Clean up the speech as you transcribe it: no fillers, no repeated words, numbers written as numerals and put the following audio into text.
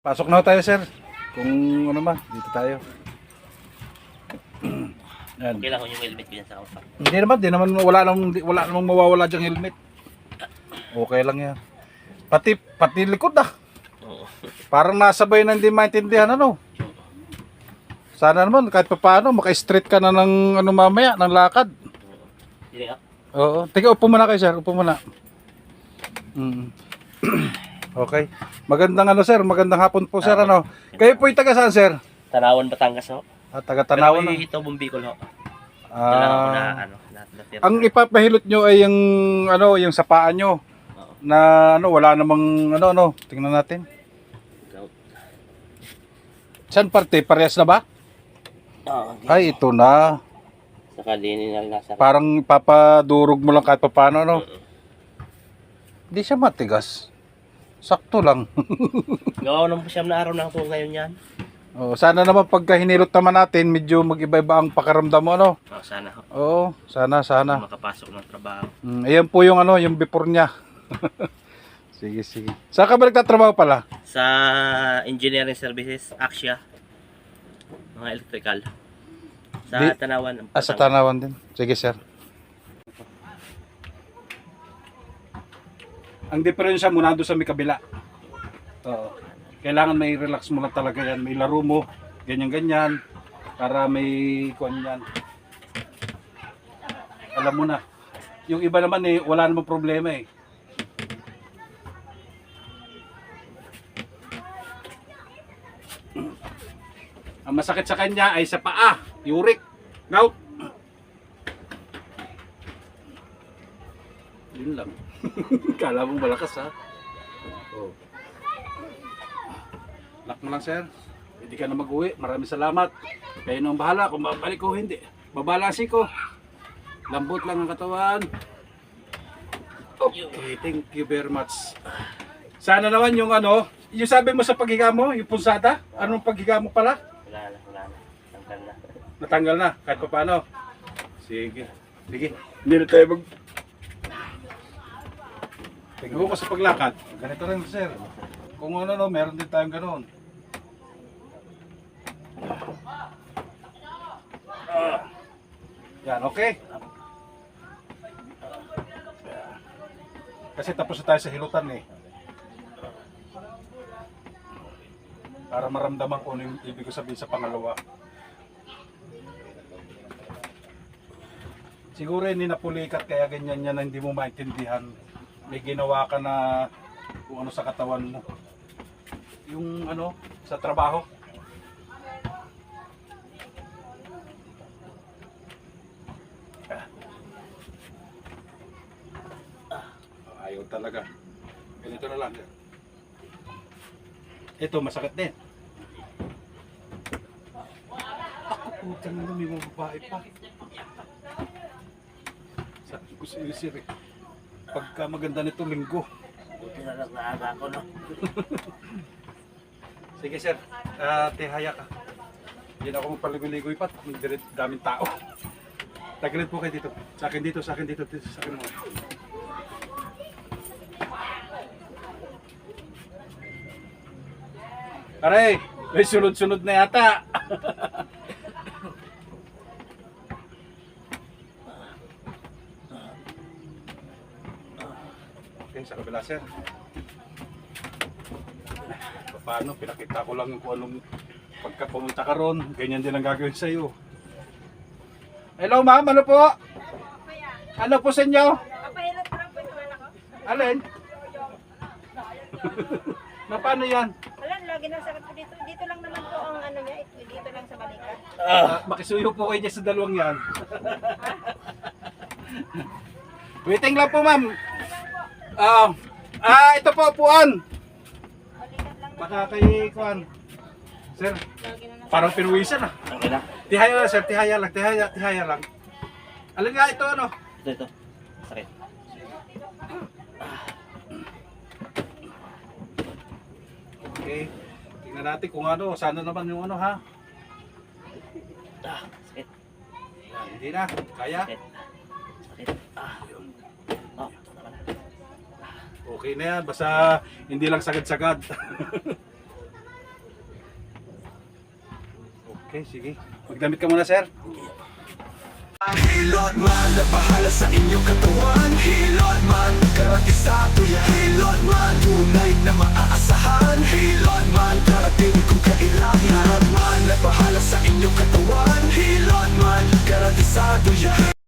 Pasok na tayo, sir. Kung ano ba, dito tayo. Yan. Okay lang kung yung helmet ko yan sa kapat. Hindi naman wala namang mawawala diyang helmet. Okay lang yan. Pati likod ah. Oo. Parang nasabay na hindi maintindihan ano. Sana naman kahit papaano maka-straight ka na ng ano mamaya, ng lakad. Hindi nga. Oo. Teka, upo muna kayo, sir. Upo muna. Okay. Magandang ano, sir. Magandang hapon po, sir. Ano? Kayo po taga saan, sir? Tanawan, Batangas ho. Taga Tanawan. Pero ito, Bumbicol ho. Dala ako na ano. Ang ipapahilot nyo ay yung ano, yung sa paa nyo. Oo. Na ano, wala namang ano. Tingnan natin. Saan parte? Parehas na ba? Oo. Ay, ito na. Saka din na nasa. Parang papadurog mo lang kahit papaano, no? Hindi siya matigas. Sakto lang. Gawa naman po siyam na araw na po ngayon yan. Oh, sana naman pagka hinilot naman natin, medyo mag-iba-iba ang pakaramdam mo, ano? Oo, sana ho. Oo, sana. Makapasok ng trabaho. Ayan po yung ano, yung before niya. Sige. Saan ka ba nagtatrabaho pala? Sa engineering services, Axia. Mga electrical. Sa Tanawan. Sa Tanawan din. Sige, sir. Ang diferensya mo nando sa may kabila. Oo. Kailangan may relax mo lang talaga yan. May laro mo, ganyan-ganyan. Para may kuwan yan. Alam mo na. Yung iba naman eh, wala namang problema eh. Ang masakit sa kanya ay sa paa, uric, gout. Yun lang. Kala mo malakas ha. Oh. Lock mo lang, sir. Hindi ka na mag-uwi. Maraming salamat. Kayo nang bahala kung babalik ko hindi. Babalansin ko. Lambot lang ang katawan. Okay, thank you very much. Sana naman yung ano, yung sabi mo sa paghiga mo, yung punsada, anong paghiga mo pala? Wala na. Tanggal na. Natanggal na, kahit pa paano. Sige. Hindi na tayo mag... Tingnan ko sa paglakad. Ganito rin, sir. Kung ano, no, meron din tayong ganoon. Yan, okay? Kasi tapos na tayo sa hilutan eh. Para maramdaman ko ano yung ibig ko sabihin sa pangalawa. Siguro hindi napulikat kaya ganyan yan na hindi mo maintindihan. May ginawa ka na kung ano sa katawan mo. Yung ano, sa trabaho. Ayaw talaga. Ganito na lang. Ito, masakit din. Ako, putang ina, may mga babae pa. Sabi ko sa iyo, sir, eh. Pagka maganda nito linggo. Buti na lang naaga ako, no? Sige, sir. Tihaya ka. Hindi na ako magpaligoy-ligoy pa. Daming tao. Tagilid po kayo dito. Sa akin dito. Sa akin mo. Aray, may sunod-sunod na yata. Okay, sa kabila, sir. Paano, pinakita ko lang kung anong pagka pumunta ka ron, ganyan din ang gagawin sa iyo. Hello, ma'am, ano po? Ano po sa inyo? Papahilot ko lang po yung anak ko. Alin? Na paano yan? Wala, lagi nang sakit ko dito. Dito lang naman po ang ano niya. Dito lang sa balikat. Makisuyo po kayo dyan sa dalawang yan. Waiting lang po, ma'am. Ito po, upuan. Balikat lang Baka kay Kuan. Sir, lagi na parang pinuwisan ah. Okay na. Tihaya lang, sir. Tihaya lang. Alin nga ito, ano? Ito. Sakit. Okay. Tingnan natin kung ano. Sana naman yung ano, ha? Sakit. Yan, hindi na. Kaya? Sakit. Tama na. Okay na yan. Basta hindi lang sagad-sagad. Okay, sige. Magdamit ka muna, sir. Hilot man na bahala sa inyong katawan. Hilot man, garantisado yan. Hilot man, tunay na maaasahan. Hilot man, darating kung kailangan. Hilot man na bahala sa inyong katawan. Hilot man, garantisado yan.